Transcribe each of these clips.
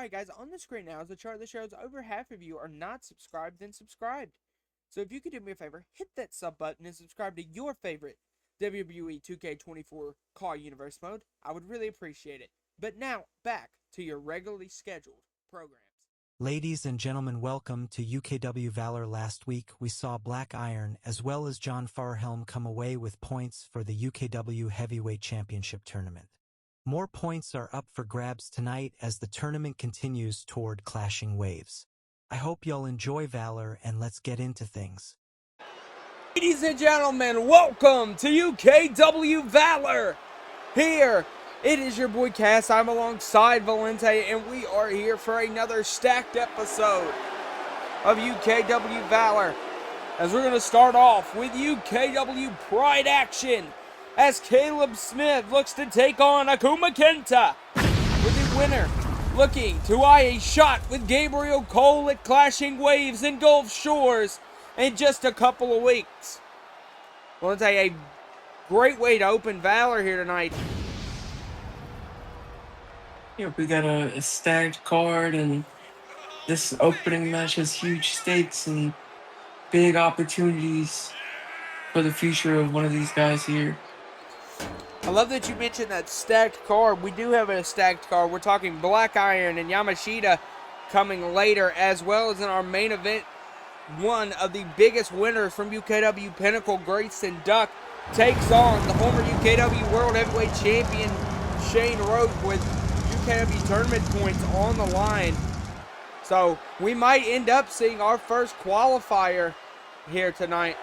Alright guys, on the screen now is the chart that shows over half of you are not subscribed and subscribed. So if you could do me a favor, hit that sub button and subscribe to your favorite WWE 2K24 CAW Universe mode. I would really appreciate it. But now, back to your regularly scheduled programs. Ladies and gentlemen, welcome to UKW VALOR. Last week, we saw Black Iron as well as John Farhelm come away with points for the UKW Heavyweight Championship Tournament. More points are up for grabs tonight as the tournament continues toward clashing waves. I hope y'all enjoy VALOR and let's get into things. Ladies and gentlemen, welcome to UKW VALOR. Here, it is your boy Cass. I'm alongside Valente, and we are here for another stacked episode of UKW VALOR. As we're going to start off with UKW Pride action, as Caleb Smith looks to take on Akuma Kenta, with the winner looking to eye a shot with Gabriel Cole at Clashing Waves in Gulf Shores in just a couple of weeks. Well, it's a great way to open VALOR here tonight. Yeah, we got a stacked card, and this opening match has huge stakes and big opportunities for the future of one of these guys here. I love that you mentioned that stacked card. We do have a stacked card. We're talking Black Iron and Yamashita coming later, as well as in our main event, one of the biggest winners from UKW Pinnacle, Grayson Duck, takes on the former UKW World Heavyweight Champion, Shane Roach, with UKW tournament points on the line. So we might end up seeing our first qualifier here tonight,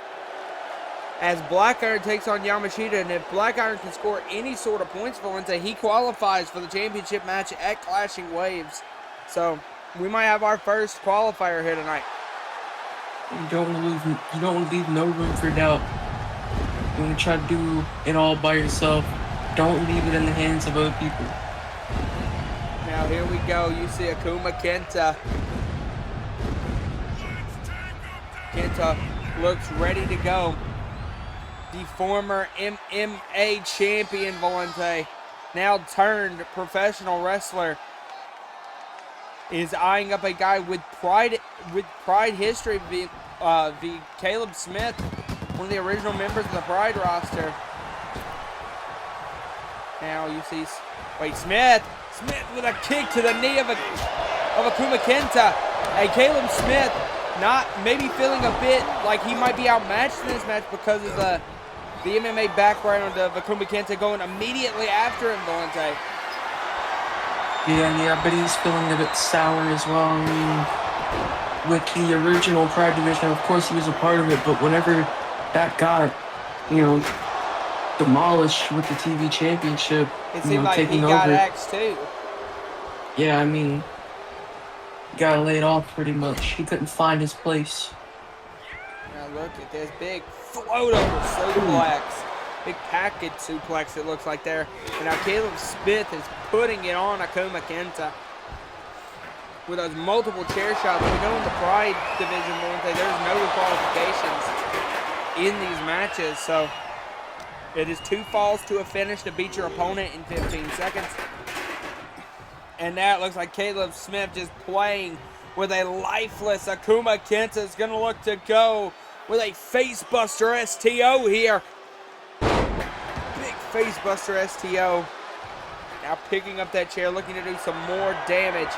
as Black Iron takes on Yamashita, and if Black Iron can score any sort of points for Valente, he qualifies for the championship match at Clashing Waves. So we might have our first qualifier here tonight. You don't want to leave no room for doubt. You want to try to do it all by yourself. Don't leave it in the hands of other people. Now here we go. You see Akuma Kenta. Kenta looks ready to go. The former MMA champion Valente, now turned professional wrestler, is eyeing up a guy with pride history, the Caleb Smith, one of the original members of the Pride roster. Now you see, Smith with a kick to the knee of Akuma Kenta. Hey, Caleb Smith maybe feeling a bit like he might be outmatched in this match because of the MMA background of Akuma Kenta going immediately after him, Valente. Yeah, I bet he's feeling a bit sour as well. I mean, with the original Pride division, of course he was a part of it, but whenever that got, demolished with the TV championship, it seemed like taking he got over. axed too. Yeah, I mean, he got laid off pretty much. He couldn't find his place. Now look at this big float over suplex. Big package suplex, it looks like there. And now Caleb Smith is putting it on Akuma Kenta with those multiple chair shots. We know in the Pride division, there's no qualifications in these matches. So it is 2 falls to a finish to beat your opponent in 15 seconds. And now it looks like Caleb Smith just playing with a lifeless Akuma Kenta. Is going to look to go with a facebuster STO here. Big facebuster STO. Now picking up that chair, looking to do some more damage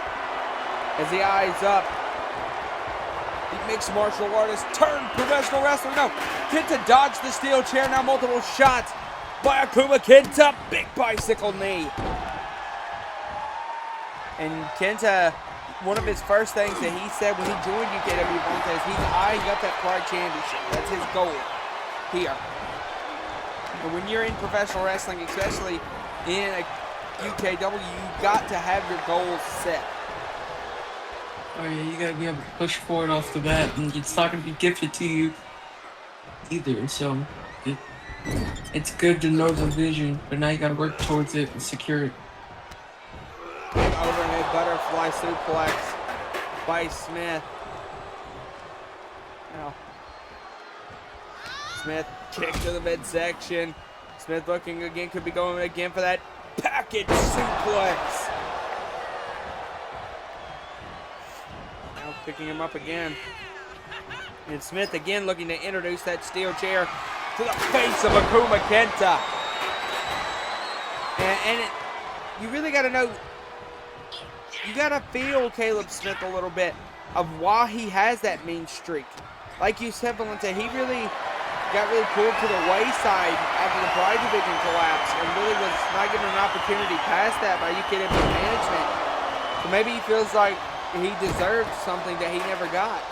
as he eyes up. The mixed martial artist turned professional wrestler. No, Kenta dodged the steel chair. Now multiple shots by Akuma Kenta. Big bicycle knee. And Kenta, one of his first things that he said when he joined UKW Valente is he's eyeing up that Pride Championship. That's his goal here. But when you're in professional wrestling, especially in a UKW, you got to have your goals set. Oh yeah, you gotta be able to push for it off the bat, and it's not gonna be gifted to you either. So it's good to know the vision, but now you gotta work towards it and secure it. Overhead butterfly suplex by Smith. Now, Smith kick to the midsection. Smith looking again, could be going again for that package suplex. Picking him up again. And Smith again looking to introduce that steel chair to the face of Akuma Kenta. You really got to know, you got to feel Caleb Smith a little bit of why he has that mean streak. Like you said, Valente, he really got pulled to the wayside after the Pride Division collapse and really was not given an opportunity past that by UKW management. So maybe he feels like he deserved something that he never got.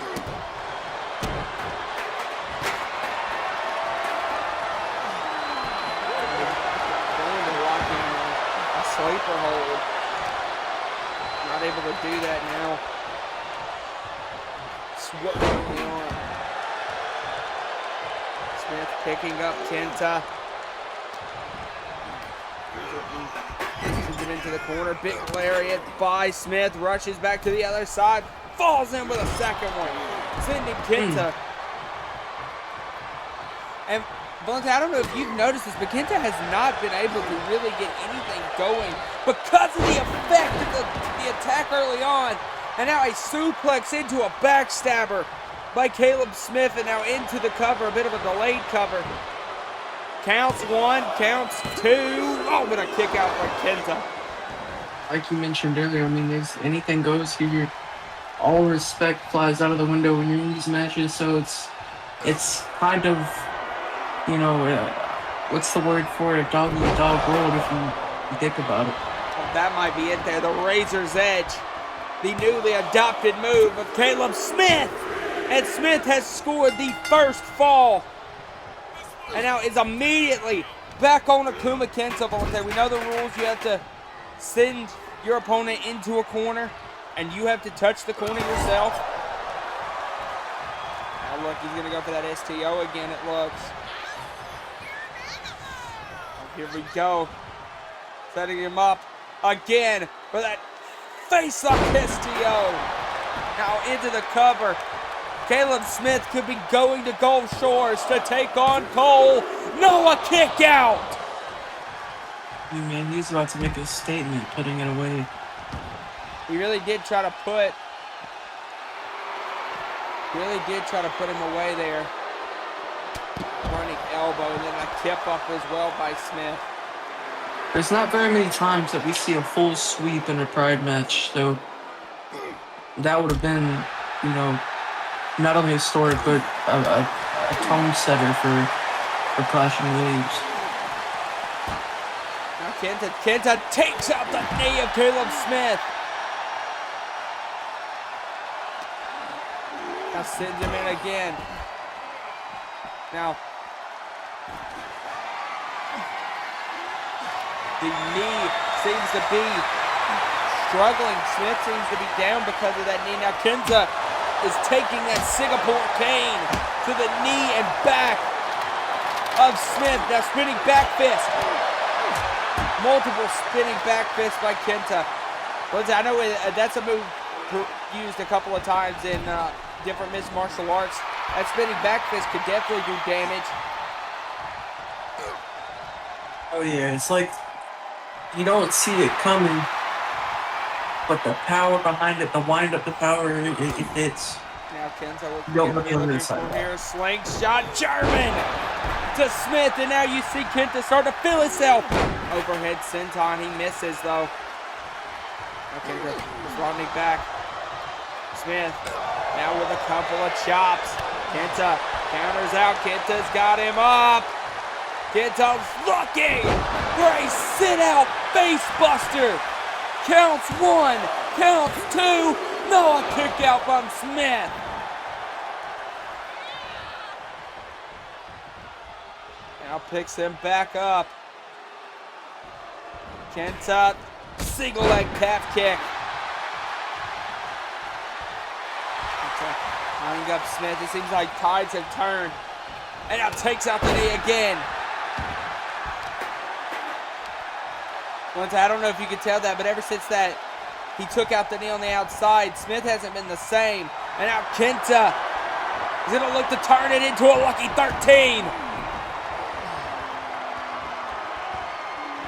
Going to lock in a sleeper hold. Not able to do that now. What's going on? Smith picking up Kenta. Pushes it into the corner. Big lariat by Smith. Rushes back to the other side. Falls in with a second one. Sending Kenta. And Valente, I don't know if you've noticed this, but Kenta has not been able to really get anything going because of the effect of the attack early on. And now a suplex into a backstabber by Caleb Smith, and now into the cover, a bit of a delayed cover. Counts one, counts two. Oh, but a kick out by Kenta. Like you mentioned earlier, I mean, anything goes here. All respect flies out of the window when you're in these matches, so it's kind of, you know, what's the word for it? Dog-eat-dog world if you think about it. Well, that might be it there, the razor's edge. The newly adopted move of Caleb Smith. And Smith has scored the first fall. And now is immediately back on Akuma Kenta. Valente, we know the rules. You have to send your opponent into a corner, and you have to touch the corner yourself. Now look, he's going to go for that STO again, it looks. Oh, here we go. Setting him up again for that face-up STO. Now into the cover. Caleb Smith could be going to Gulf Shores to take on Cole. No, a kick out. Hey man, he's about to make a statement, putting it away. He really did try to put him away there. Running elbow, and then a tip up as well by Smith. There's not very many times that we see a full sweep in a Pride match, so that would have been, you know, not only historic, but a tone setter for Clashing Waves. Now Kenta takes out the knee of Caleb Smith. Now sends him in again. Now, the knee seems to be struggling. Smith seems to be down because of that knee. Now Kenta is taking that Singapore cane to the knee and back of Smith. Now spinning back fist. Multiple spinning back fists by Kenta. I know that's a move used a couple of times in different mixed martial arts. That spinning back fist could definitely do damage. Oh yeah, it's like you don't see it coming, but the power behind it, the wind up, the power, it hits. Now Kenta looking for here. Slingshot German to Smith, and now you see Kenta start to feel himself. Overhead senton, he misses though. Okay, good. Just running back. Smith now with a couple of chops. Kenta counters out. Kenta's got him up. Kenta's looking for a sit-out face buster. Counts one, counts two. No, a kick out from Smith. Now picks him back up. Kenta, single leg calf kick. Kenta tying up Smith. It seems like tides have turned. And now takes out the knee again. I don't know if you could tell that, but ever since that he took out the knee on the outside, Smith hasn't been the same. And now Kenta is going to look to turn it into a lucky 13.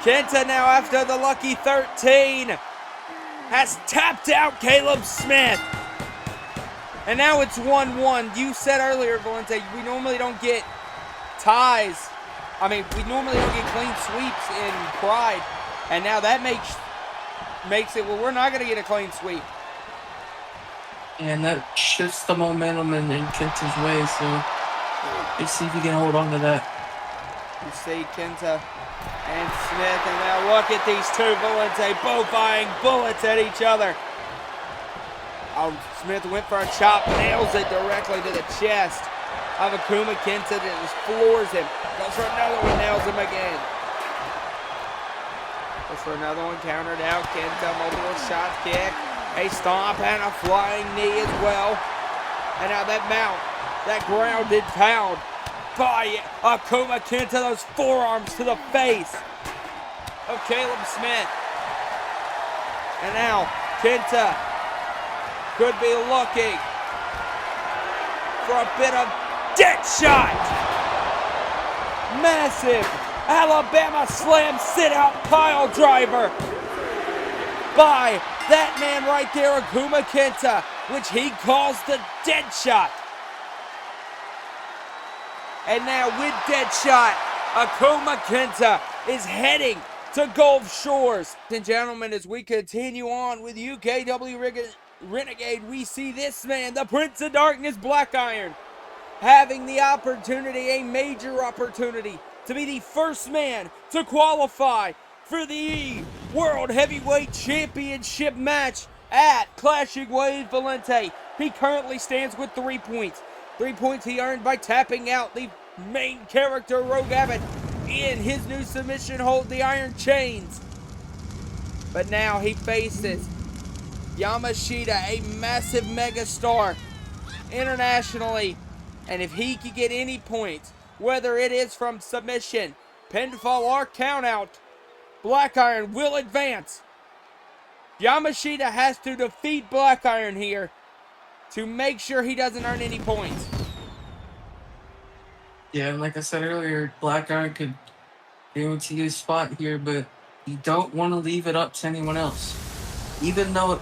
Kenta now, after the lucky 13, has tapped out Caleb Smith. And now it's 1-1. You said earlier, Valente, we normally don't get ties. I mean, we normally don't get clean sweeps in Pride. And now that makes it, well, we're not going to get a clean sweep. And that shifts the momentum in Kenta's way, so let's see if he can hold on to that. You see Kenta and Smith, and now look at these two Valente both firing bullets at each other. Oh, Smith went for a chop, nails it directly to the chest of Akuma Kenta that just floors him. Goes for another one, nails him again. Goes for another one, countered out. Kenta, multiple shot kick. A stomp and a flying knee as well. And now that mount, that grounded pound by Akuma Kenta, those forearms to the face of Caleb Smith. And now Kenta could be looking for a bit of dead shot. Massive Alabama slam sit out pile driver by that man right there, Akuma Kenta, which he calls the dead shot. And now with dead shot, Akuma Kenta is heading to Gulf Shores. Ladies and gentlemen, as we continue on with UKW Renegade, we see this man, the Prince of Darkness, Black Iron, having the opportunity, a major opportunity, to be the first man to qualify for the World Heavyweight Championship match at Clashing with Valente. He currently stands with 3 points. 3 points he earned by tapping out the main character, Rogue Abbott, in his new submission hold, the Iron Chains. But now he faces Yamashita, a massive megastar internationally. And if he can get any points, whether it is from submission, pinfall, or countout, Black Iron will advance. Yamashita has to defeat Black Iron here to make sure he doesn't earn any points. Yeah, and like I said earlier, Black Iron could guarantee his spot here, but you don't want to leave it up to anyone else. Even though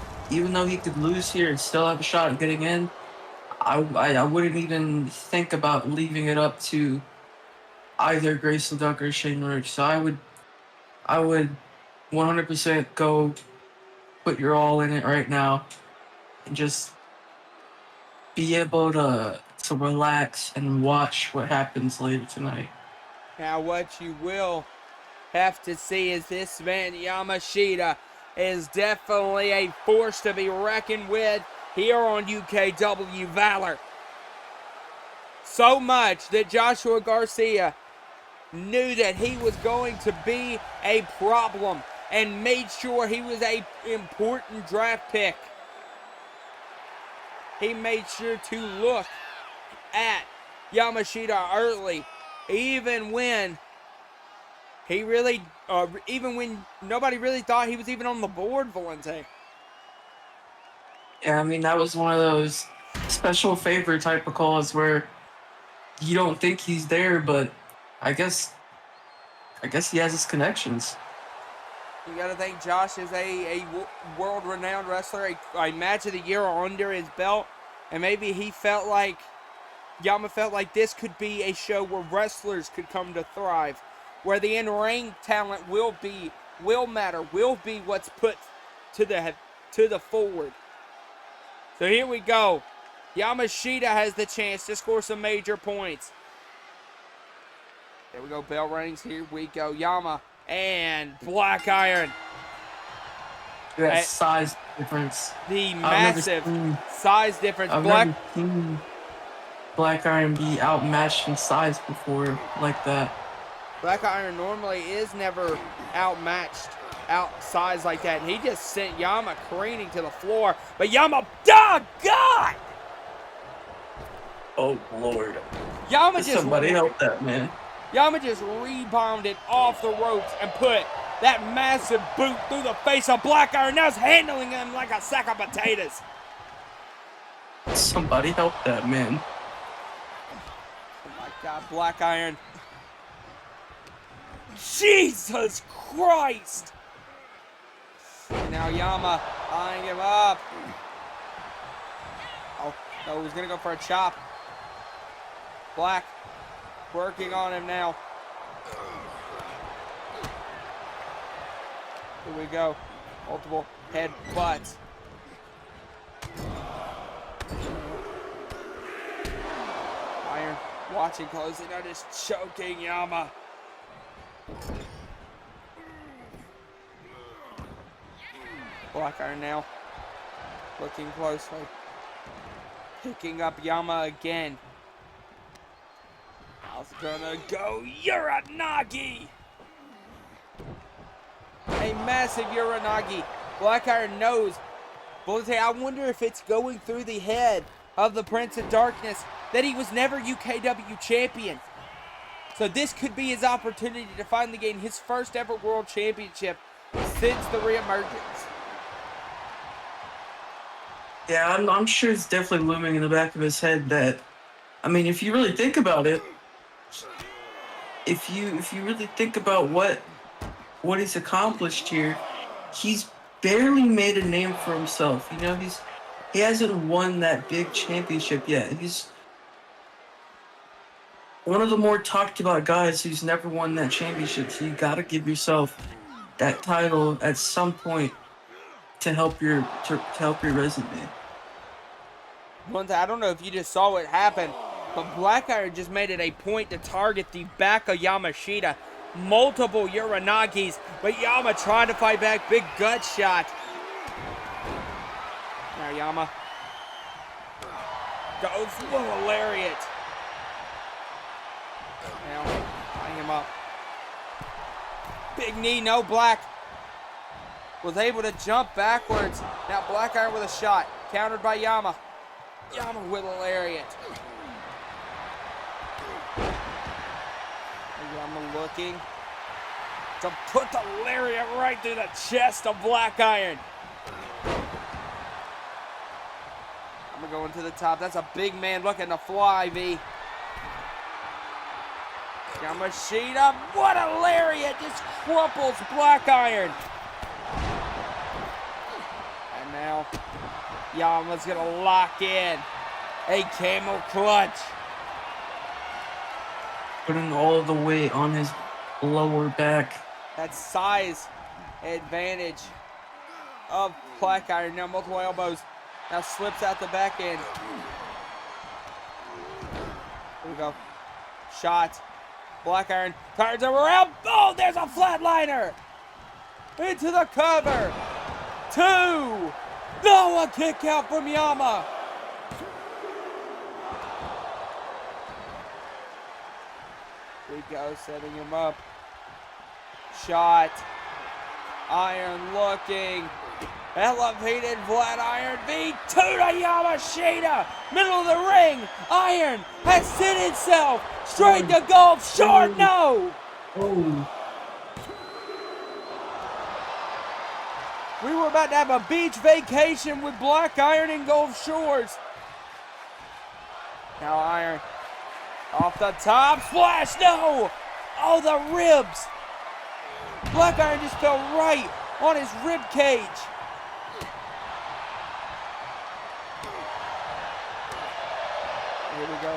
he could lose here and still have a shot at getting in, I wouldn't even think about leaving it up to either Grayson Duck or Shane Rich. So I would 100% go put your all in it right now and just be able to relax and watch what happens later tonight. Now what you will have to see is this man Yamashita is definitely a force to be reckoned with here on UKW Valor. So much that Joshua Garcia knew that he was going to be a problem and made sure he was an important draft pick. He made sure to look at Yamashita early, even when nobody really thought he was even on the board, Valente. Yeah, I mean, that was one of those special favor type of calls where you don't think he's there, but I guess he has his connections. You got to think Josh is a world-renowned wrestler, a match of the year under his belt, and maybe he felt like, Yama felt like this could be a show where wrestlers could come to thrive, where the in-ring talent will matter, will be what's put to the forward. So here we go. Yamashita has the chance to score some major points. There we go, bell rings, here we go. Yama and Black Iron. That size difference. The massive size difference. I've never seen Black Iron be outmatched in size before like that. Black Iron normally is never outmatched, outsized like that. And he just sent Yama careening to the floor. But Yama, oh God! Oh Lord. Yama just somebody help that man. Yama just rebounded off the ropes and put that massive boot through the face of Black Iron. Now he's handling him like a sack of potatoes. Somebody help that man. Oh my God, Black Iron. Jesus Christ! And now Yama eyeing him up. Oh, Oh, he's gonna go for a chop. Black working on him now. Here we go. Multiple head butts. Iron watching closely, now just choking Yama. Black Iron now looking closely. Picking up Yama again. How's gonna go? Uranagi! A massive Uranagi. Black Iron knows. Valente, I wonder if it's going through the head of the Prince of Darkness that he was never UKW champion. So this could be his opportunity to finally gain his first ever world championship since the reemergence. Yeah, I'm sure it's definitely looming in the back of his head that, I mean, if you really think about it, if you really think about what he's accomplished here, he's barely made a name for himself. You know, he hasn't won that big championship yet. He's one of the more talked about guys who's never won that championship. So you gotta give yourself that title at some point to help your resume. I don't know if you just saw what happened, but Black Iron just made it a point to target the back of Yamashita. Multiple Uranagis, but Yama trying to fight back. Big gut shot. Now Yama goes for a lariat. Now, tying him up. Big knee, no. Black was able to jump backwards. Now Black Iron with a shot. Countered by Yama. Yama with a lariat. Yama looking to put the lariat right through the chest of Black Iron. Yama going to the top. That's a big man looking to fly, V. Yamashita, what a lariat! Just crumples Black Iron. And now Yama's gonna lock in a camel clutch. Putting all the weight on his lower back. That size advantage of Black Iron. Now multiple elbows. Now slips out the back end. Here we go. Shot. Black Iron turns him around. Oh, there's a flatliner. Into the cover. 2. No, a kick out from Yama. Here we go, setting him up. Shot. Iron looking. Elevated flat iron V2 to Yamashita. Middle of the ring. Iron has set itself straight to Gulf Shore. No. Oh. We were about to have a beach vacation with Black Iron in Gulf Shores. Now Iron off the top. Splash. No. Oh, the ribs. Black Iron just fell right on his rib cage. Here we go.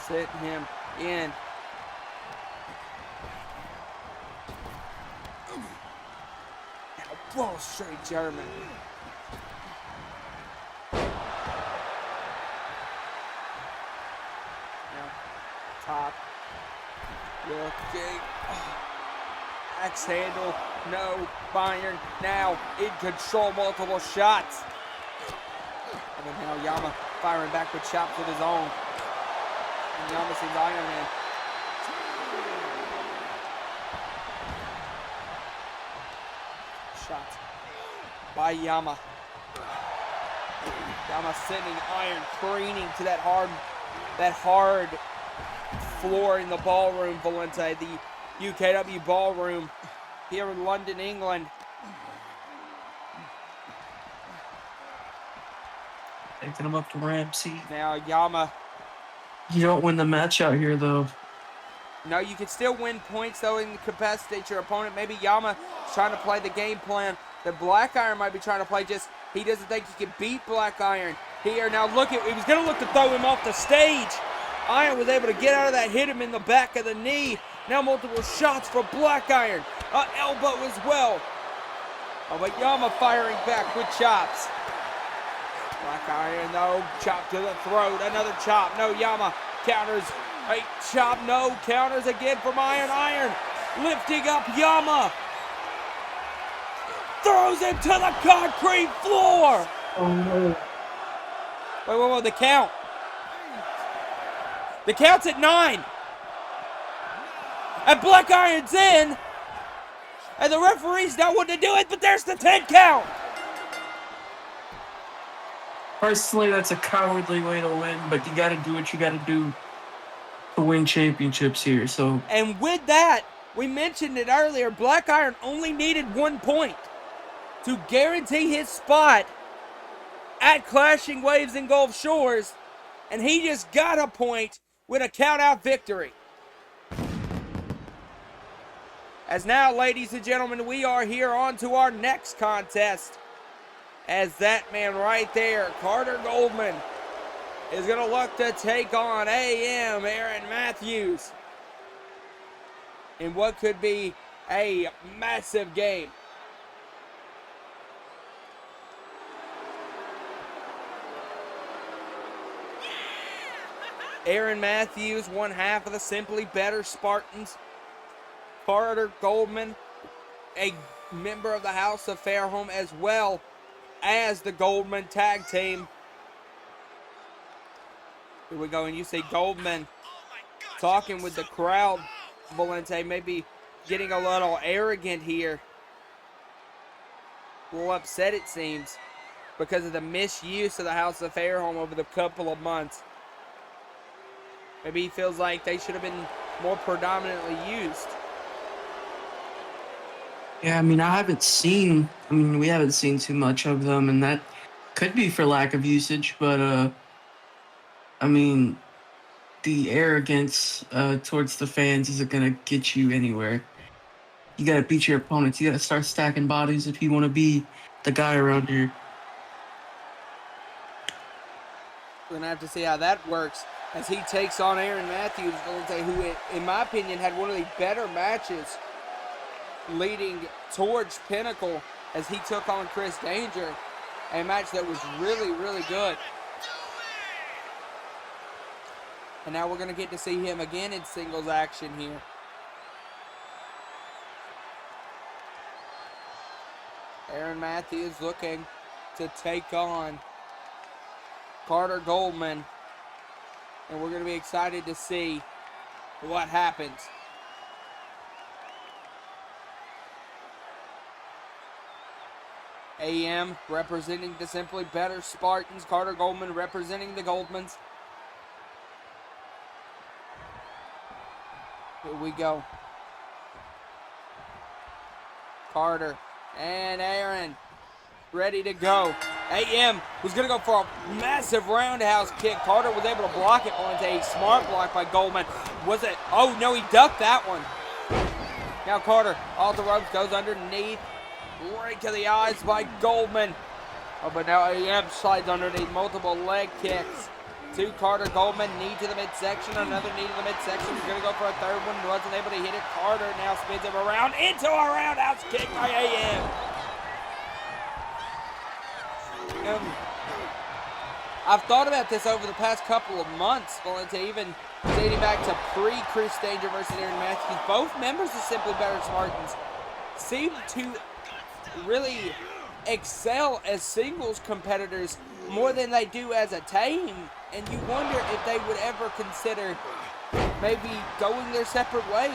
Setting him in. Now, whoa, straight German. Now, top. Looking. Axe handle. No. Iron now in control. Multiple shots. And then now Yama firing back with chops with his own. And Yama sends Iron in. Shot by Yama. Yama sending Iron careening to that hard floor in the ballroom, Valente, the UKW ballroom here in London, England. Taking him up to Ramsey. Now Yama. You don't win the match out here, though. No, you can still win points, though, and incapacitate your opponent. Maybe Yama is trying to play the game plan that Black Iron might be trying to play. Just he doesn't think he can beat Black Iron. here. Now look at, he was going to look to throw him off the stage. Iron was able to get out of that, hit him in the back of the knee. Now multiple shots for Black Iron. Elbow as well. Oh, but Yama firing back with chops. Black Iron, though, chop to the throat. Another chop. No, Yama counters. A chop, no, counters again from Iron. Iron lifting up Yama. Throws him to the concrete floor. Oh no. Wait, the count. The count's at 9. And Black Iron's in. And the referee's not wanting to do it, but there's the 10 count. Personally, that's a cowardly way to win, but you gotta do what you gotta do to win championships here, so. And with that, we mentioned it earlier, Black Iron only needed 1 point to guarantee his spot at Clashing Waves in Gulf Shores, and he just got a point with a count-out victory. As now, ladies and gentlemen, we are here on to our next contest. As that man right there, Carter Goldman, is going to look to take on AM Aaron Matthews in what could be a massive game. Aaron Matthews, one half of the Simply Better Spartans. Carter Goldman, a member of the House of Fairholm, as well as the Goldman tag team. Here we go, and you see Goldman talking with the crowd. Valente maybe getting a little arrogant here. A little upset, it seems, because of the misuse of the House of Fairholm over the couple of months. Maybe he feels like they should have been more predominantly used. Yeah, I mean, we haven't seen too much of them, and that could be for lack of usage, but, I mean, the arrogance towards the fans isn't going to get you anywhere. You got to beat your opponents. You got to start stacking bodies if you want to be the guy around here. We're going to have to see how that works as he takes on Aaron Matthews, who, in my opinion, had one of the better matches leading towards Pinnacle as he took on Chris Danger. A match that was really, really good. And now we're going to get to see him again in singles action here. Aaron Matthews looking to take on Carter Goldman. And we're going to be excited to see what happens. AM representing the Simply Better Spartans. Carter Goldman representing the Goldmans. Here we go. Carter and Aaron ready to go. AM was going to go for a massive roundhouse kick. Carter was able to block it onto a smart block by Goldman. Was it? Oh, no, he ducked that one. Now Carter off the ropes, goes underneath. Right to the eyes by Goldman. Oh, but now AM slides underneath, multiple leg kicks to Carter Goldman. Knee to the midsection, another knee to the midsection. He's going to go for a third one. Wasn't able to hit it. Carter now spins him around into a roundhouse kick by AM. I've thought about this over the past couple of months, Valente, even dating back to pre-Chris Danger versus Aaron Matthews. Both members of Simply Better Spartans seem to really excel as singles competitors more than they do as a team, and you wonder if they would ever consider maybe going their separate ways.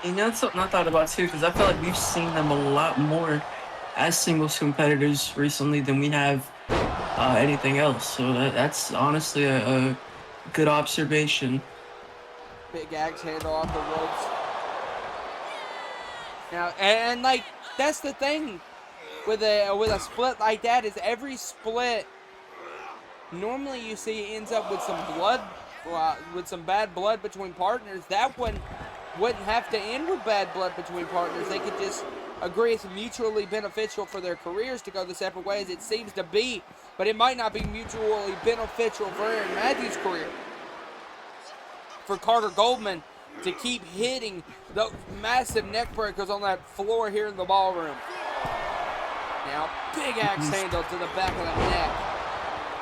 You know, that's something I thought about too, because I feel like we've seen them a lot more as singles competitors recently than we have anything else, so that's honestly a good observation. Big axe handle off the ropes. Now, and like, that's the thing with a split like that, is every split normally you see ends up with some blood, with some bad blood between partners. That one wouldn't have to end with bad blood between partners. They could just agree it's mutually beneficial for their careers to go the separate ways. It seems to be, but it might not be mutually beneficial for Aaron Matthews' career. For Carter Goldman to keep hitting those massive neck breakers on that floor here in the ballroom. Now, big axe handle to the back of the neck.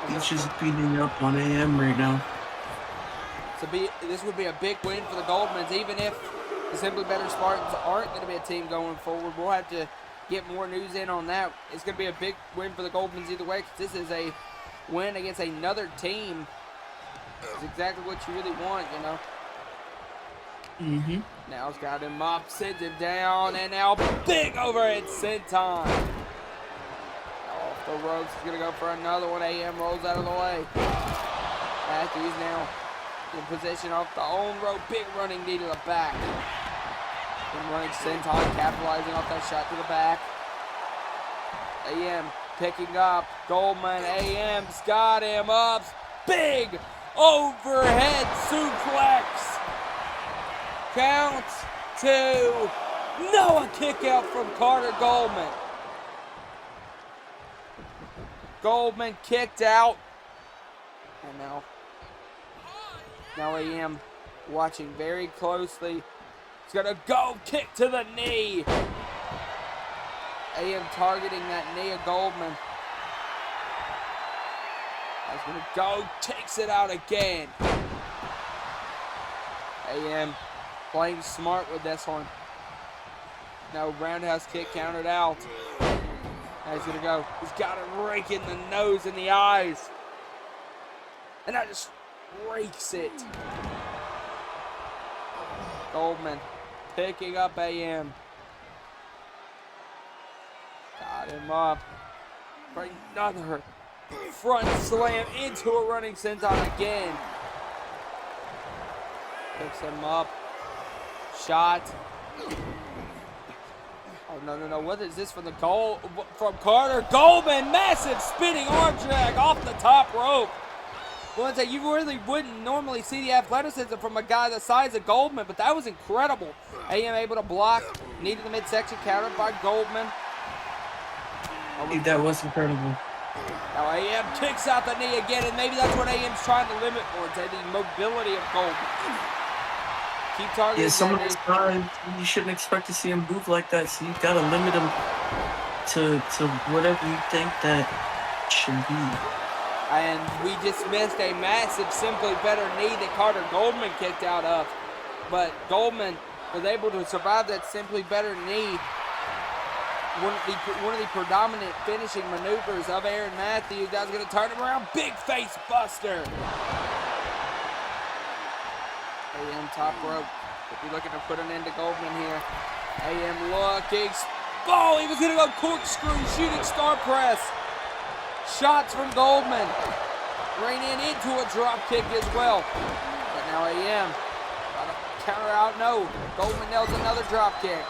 He's just beating up on AM right now. This would be a big win for the Goldmans, even if the Simply Better Spartans aren't going to be a team going forward. We'll have to get more news in on that. It's going to be a big win for the Goldmans either way, because this is a win against another team. It's exactly what you really want, you know. Now he's got him up, sends him down, and now big overhead senton. Off the ropes, he's going to go for another one. AM rolls out of the way. Matthews now in position off the own rope. Big running knee to the back. And running senton, capitalizing off that shot to the back. AM picking up. Goldman, AM's got him up. Big overhead suplex. Count 2. No, a kick out from Carter Goldman. Goldman kicked out. And now AM watching very closely. He's gonna go kick to the knee. AM targeting that knee of Goldman. He's gonna go, takes it out again. AM playing smart with this one. Now roundhouse kick countered out. Now he's gonna go. He's got it rake in the nose and the eyes. And that just rakes it. Goldman picking up AM. Got him up. For another front slam into a running senton again. Picks him up. Shot. Oh, no. What is this from the goal? From Carter Goldman. Massive spinning arm drag off the top rope. Well, you really wouldn't normally see the athleticism from a guy the size of Goldman, but that was incredible. AM able to block. Knee to the midsection, countered by Goldman. That was incredible. Now AM kicks out the knee again, and maybe that's what AM's trying to limit for, the mobility of Goldman. Keep targeting. Yeah, some of those times you shouldn't expect to see him move like that, so you've got to limit him to whatever you think that should be. And we just missed a massive Simply Better knee that Carter Goldman kicked out of. But Goldman was able to survive that Simply Better knee. One of the predominant finishing maneuvers of Aaron Matthews. That's going to turn him around. Big face buster. AM top rope. If you're looking to put an end to Goldman here. AM looking. Oh, he was going to go corkscrew, shooting star press. Shots from Goldman. Rain into a drop kick as well. But now AM got to counter out. No. Goldman nails another drop kick.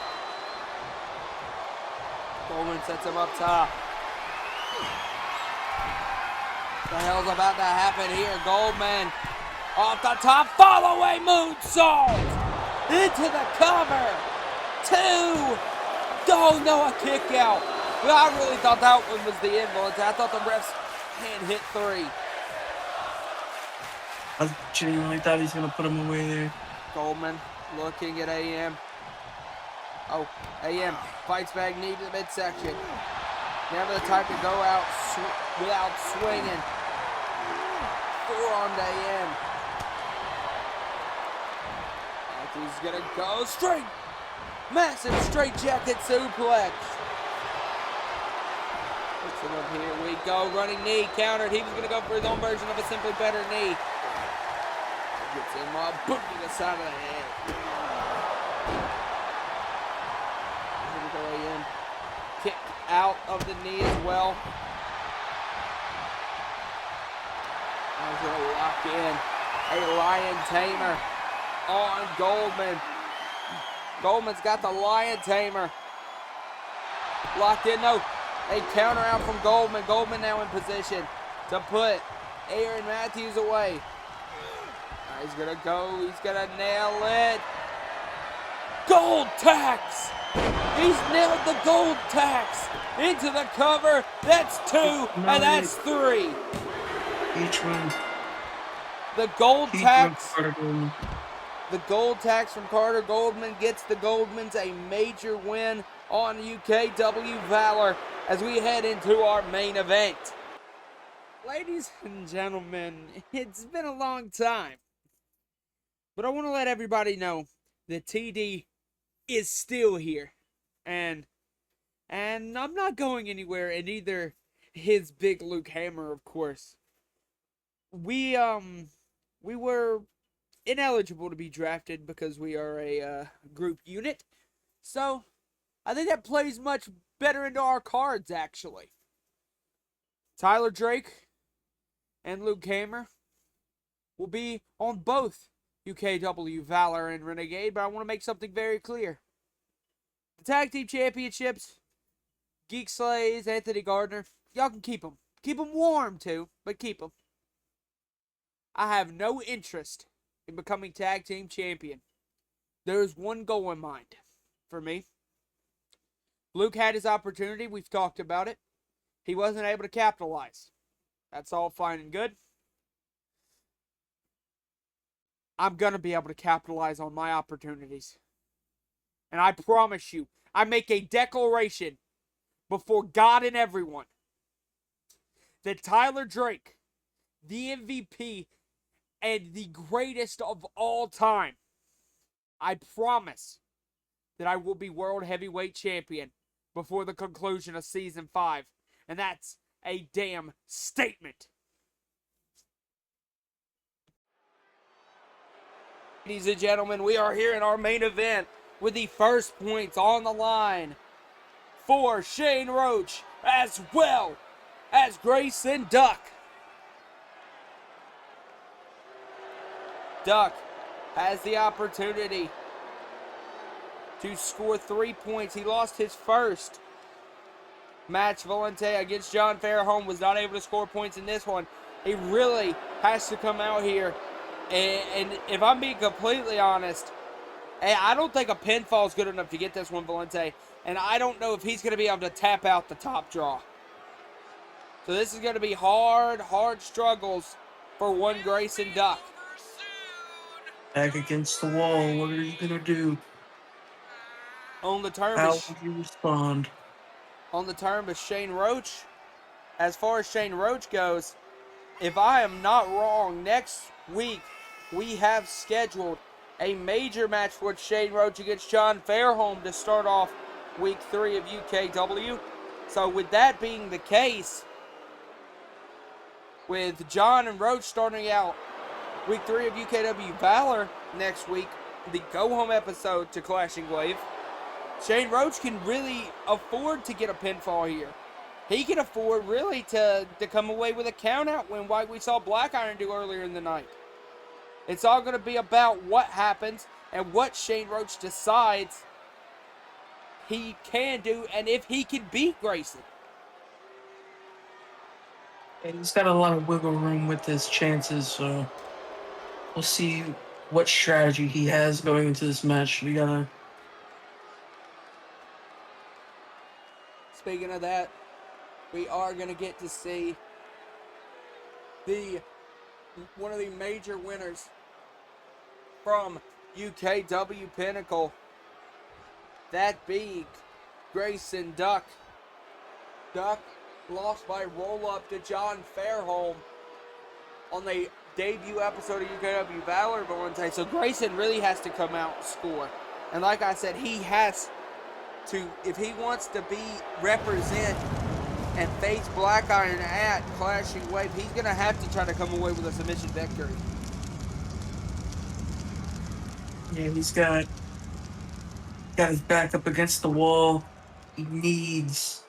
Goldman sets him up top. What the hell's about to happen here? Goldman off the top, fall away moonsault into the cover. 2. Oh no, a kick out. Well, I really thought that one was the influence. I thought the ref's hand hit 3. I genuinely thought he's gonna put him away there. Goldman looking at AM. Oh, AM fights back, knee to the midsection. Never the type to go out without swinging. Forearm to AM. Matthews gonna go straight. Massive straight jacket suplex. Puts him up, here we go. Running knee countered. He was gonna go for his own version of a Simply Better knee. Gets him up, boom to the side of the head. Here we go, AM. Kick out of the knee as well. He's gonna lock in a lion tamer on Goldman. Goldman's got the lion tamer. Locked in, no. A counter out from Goldman. Goldman now in position to put Aaron Matthews away. He's gonna go, he's gonna nail it. Gold tax! He's nailed the gold tax into the cover. That's 2, and that's 3. Each one. The gold tax. One. The gold tax from Carter Goldman gets the Goldmans a major win on UKW Valor as we head into our main event. Ladies and gentlemen, it's been a long time, but I want to let everybody know that TD is still here, and I'm not going anywhere, and neither his big Luke Hammer, of course. We were ineligible to be drafted because we are a group unit, so I think that plays much better into our cards, actually. Tyler Drake and Luke Hammer will be on both UKW Valor and Renegade, but I want to make something very clear. The Tag Team Championships, Geek Slays, Anthony Gardner, y'all can keep them. Keep them warm, too, but keep them. I have no interest in becoming Tag Team Champion. There is one goal in mind for me. Luke had his opportunity. We've talked about it. He wasn't able to capitalize. That's all fine and good. I'm going to be able to capitalize on my opportunities. And I promise you, I make a declaration before God and everyone that Tyler Drake, the MVP and the greatest of all time, I promise that I will be World Heavyweight Champion before the conclusion of Season 5. And that's a damn statement. Ladies and gentlemen, we are here in our main event with the first points on the line for Shane Roach as well as Grayson Duck. Duck has the opportunity to score 3 points. He lost his first match. Valente against John Fairholm was not able to score points in this one. He really has to come out here. And if I'm being completely honest, I don't think a pinfall is good enough to get this one, Valente. And I don't know if he's going to be able to tap out the top draw. So this is going to be hard struggles for one Grayson Duck. Back against the wall. What are you going to do? On the term, how will you respond? On the term of Shane Roach, as far as Shane Roach goes, if I am not wrong, next week we have scheduled a major match for Shane Roach against John Fairholm to start off week 3 of UKW. So with that being the case, with John and Roach starting out week 3 of UKW Valor next week, the go-home episode to Clashing Wave, Shane Roach can really afford to get a pinfall here. He can afford really to come away with a count-out win like we saw Black Iron do earlier in the night. It's all going to be about what happens and what Shane Roach decides he can do and if he can beat Grayson. And he's got a lot of wiggle room with his chances, so we'll see what strategy he has going into this match. We gotta... Speaking of that, we are going to get to see one of the major winners from UKW Pinnacle, that being Grayson Duck. Duck lost by roll-up to John Fairholm on the debut episode of UKW Valor Valente. So Grayson really has to come out and score. And like I said, he has to, if he wants to represent and face Black Iron at Clashing Wave, he's going to have to try to come away with a submission victory. Yeah, he's got his back up against the wall. He needs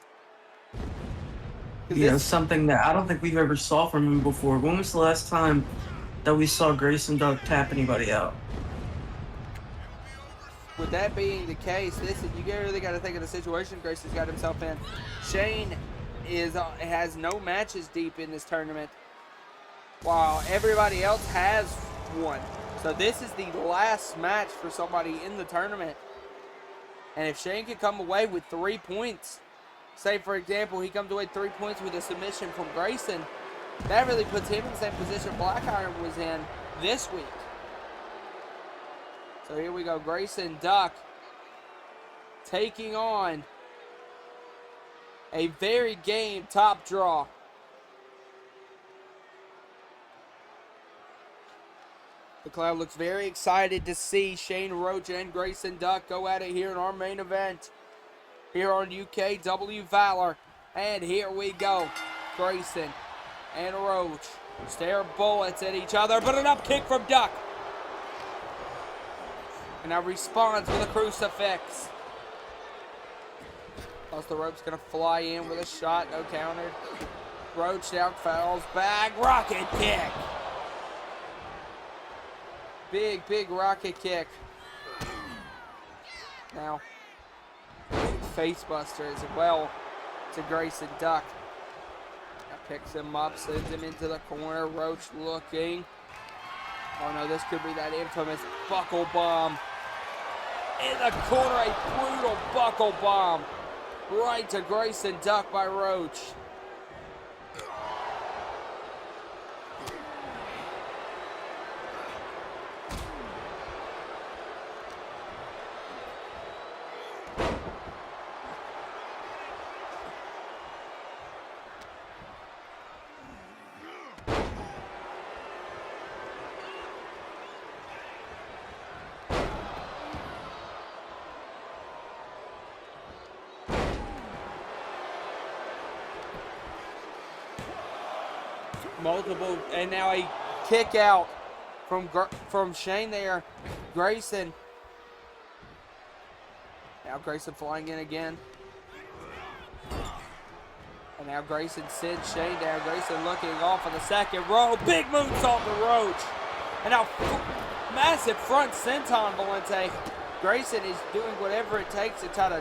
something that I don't think we've ever saw from him before. When was the last time that we saw Grayson Duck tap anybody out? With that being the case, you really got to think of the situation Grayson's got himself in. Shane has no matches deep in this tournament, while everybody else has one. So this is the last match for somebody in the tournament And if Shane can come away with 3 points, say for example, he comes away with 3 points with a submission from Grayson, that really puts him in the same position Black Iron was in this week. So here we go, Grayson Duck taking on a very game top draw. The crowd looks very excited to see Shane Roach and Grayson Duck go at it here in our main event here on UKW Valor. And here we go. Grayson and Roach stare bullets at each other, but an up kick from Duck. And now responds with a crucifix. Plus the rope's gonna fly in with a shot, no counter. Roach down, falls back, rocket kick. Big rocket kick. Now, face buster as well to Grayson Duck. Now picks him up, sends him into the corner. Roach looking. Oh no, this could be that infamous buckle bomb. In the corner, a brutal buckle bomb. Right to Grayson Duck by Roach. Multiple, and now a kick out from Shane there. Grayson. Now Grayson flying in again. And now Grayson sends Shane down. Grayson looking off on the second row. Big moonsault to Roach. And now massive front senton Valente. Grayson is doing whatever it takes to try to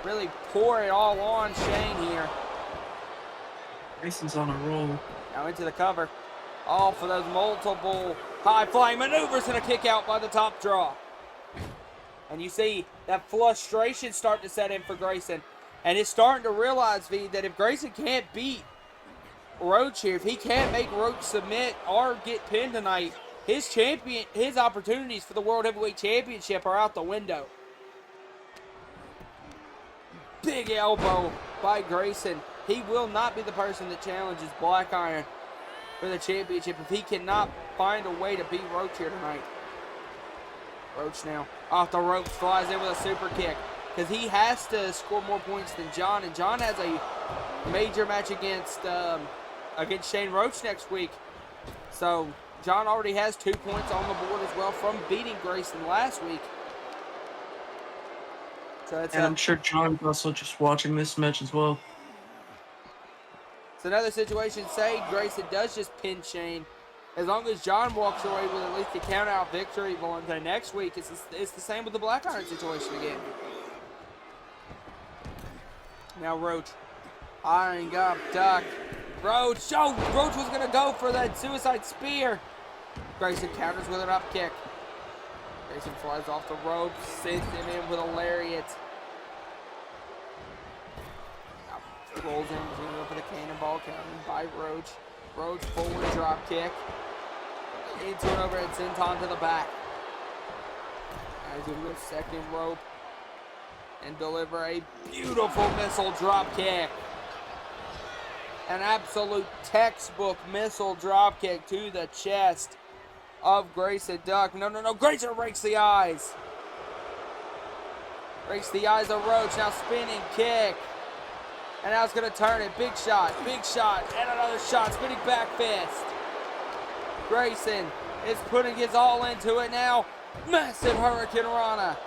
really pour it all on Shane here. Grayson's on a roll. Now into the cover. All for those multiple high-flying maneuvers and a kick out by the top draw. And you see that frustration start to set in for Grayson. And he's starting to realize, V, that if Grayson can't beat Roach here, if he can't make Roach submit or get pinned tonight, his opportunities for the World Heavyweight Championship are out the window. Big elbow by Grayson. He will not be the person that challenges Black Iron for the championship if he cannot find a way to beat Roach here tonight. Roach now off the ropes, flies in with a super kick because he has to score more points than John, and John has a major match against Shane Roach next week. So John already has 2 points on the board as well from beating Grayson last week. So it's and I'm sure John's also just watching this match as well. It's another situation, say Grayson does just pin Shane. As long as John walks away with at least a count-out victory, Valente, next week, it's the same with the Black Iron situation again. Now Roach, eyeing up Duck. Roach was going to go for that suicide spear. Grayson counters with an up kick. Grayson flies off the rope, sends him in with a lariat. Rolls in, going for the cannonball, countered by Roach. Roach forward drop kick. Into an overhead senton to the back. Now he's going to go second rope and deliver a beautiful missile drop kick. An absolute textbook missile drop kick to the chest of Grayson Duck. No. Grayson breaks the eyes. Breaks the eyes of Roach. Now spinning kick. And now it's going to turn it. Big shot, and another shot. Spinning back fist. Grayson is putting his all into it now. Massive Hurricane Rana.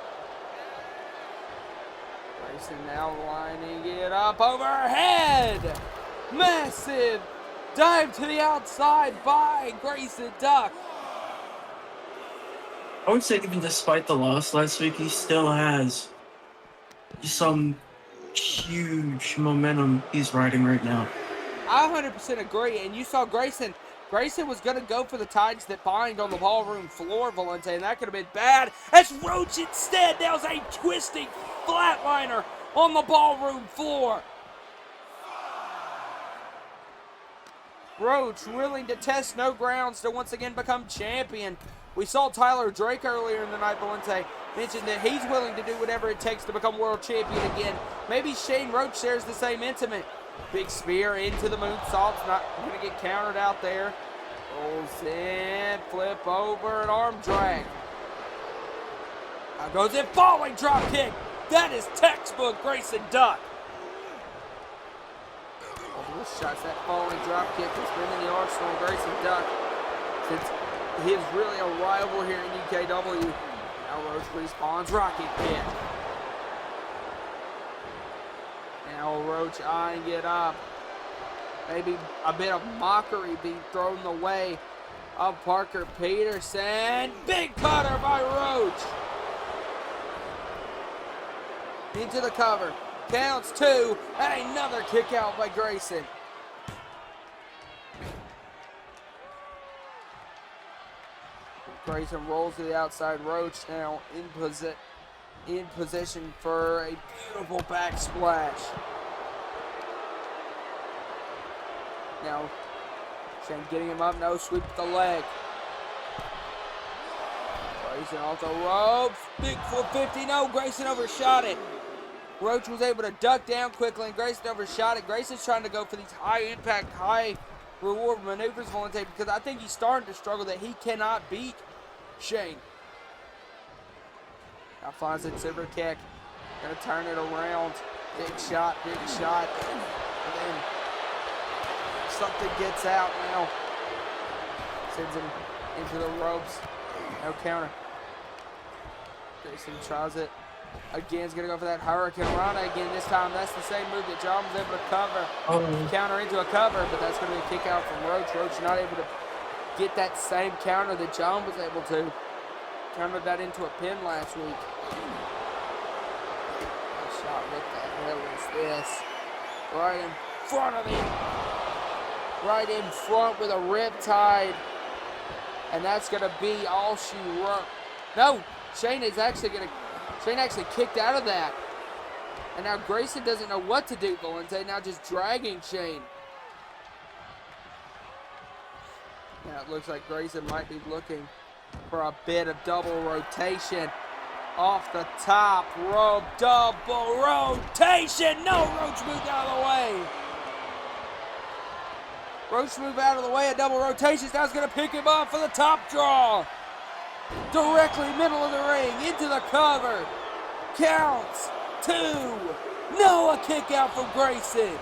Grayson now lining it up overhead. Massive dive to the outside by Grayson Duck. I would say even despite the loss last week, he still has some huge momentum he's riding right now. I 100% agree, and you saw Grayson Grayson was going to go for the ties that bind on the ballroom floor, Valente, and that could have been bad. As Roach instead nails a twisting flatliner on the ballroom floor. Roach willing to test no grounds to once again become champion. We saw Tyler Drake earlier in the night, Valente, mentioned that he's willing to do whatever it takes to become world champion again. Maybe Shane Roach shares the same sentiment. Big spear into the moonsault's not going to get countered out there. Rolls in, flip over, an arm drag. Now goes in, falling drop kick. That is textbook Grayson Duck. Over shots that falling drop kick has been in the arsenal of Grayson Duck since he is really a rival here in UKW. Now Roach respawns, rocket kick. Now Roach eyeing it up. Maybe a bit of mockery being thrown the way of Parker Peterson. Big cutter by Roach. Into the cover. Counts 2. And another kick out by Grayson. Grayson rolls to the outside. Roach now in position for a beautiful backsplash. Now, Shane getting him up. No, sweep with the leg. Grayson off the ropes. Big 450. No, Grayson overshot it. Roach was able to duck down quickly, and Grayson overshot it. Grayson's trying to go for these high-impact, high-reward maneuvers, Valente, because I think he's starting to struggle that he cannot beat Shane. Now finds a super kick. Gonna turn it around. Big shot, big shot. And then something gets out now. Sends him into the ropes. No counter. Grayson tries it. Again, he's going to go for that Hurricane Rana again. This time, that's the same move that John was able to cover. Counter into a cover, but that's going to be a kick out from Roach. Roach not able to get that same counter that John was able to. Countered that into a pin last week. Shot, what the hell is this? Right in front of him. Right in front with a riptide. And that's going to be all she wrote. No, Shane actually kicked out of that. And now Grayson doesn't know what to do, Valente. Now just dragging Shane. Now it looks like Grayson might be looking for a bit of double rotation. Off the top rope, double rotation. No, Roach moved out of the way. Roach moved out of the way, a double rotation. Now he's going to pick him up for the top draw. Directly middle of the ring, into the cover. Counts 2. No, a kick out from Grayson.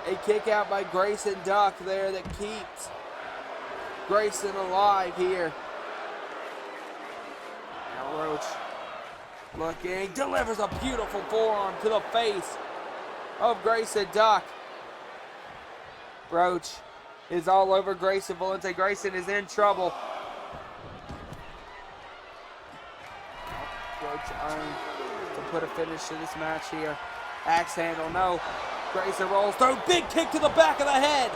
A kick out by Grayson Duck there that keeps Grayson alive here. Now Roach looking, delivers a beautiful forearm to the face of Grayson Duck. Roach is all over Grayson. Valente. Grayson is in trouble. Roach earned to put a finish to this match here. Axe handle, no. Grayson rolls through. Big kick to the back of the head.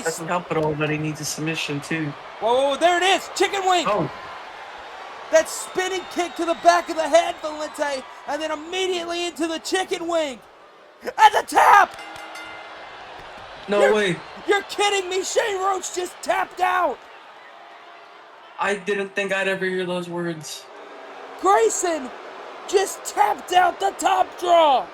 Doesn't help at all that he needs a submission too. Whoa, there it is. Chicken wing. Oh. That spinning kick to the back of the head, Valente. And then immediately into the chicken wing. And the tap. No way. You're kidding me. Shane Roach just tapped out. I didn't think I'd ever hear those words. Grayson just tapped out the top draw.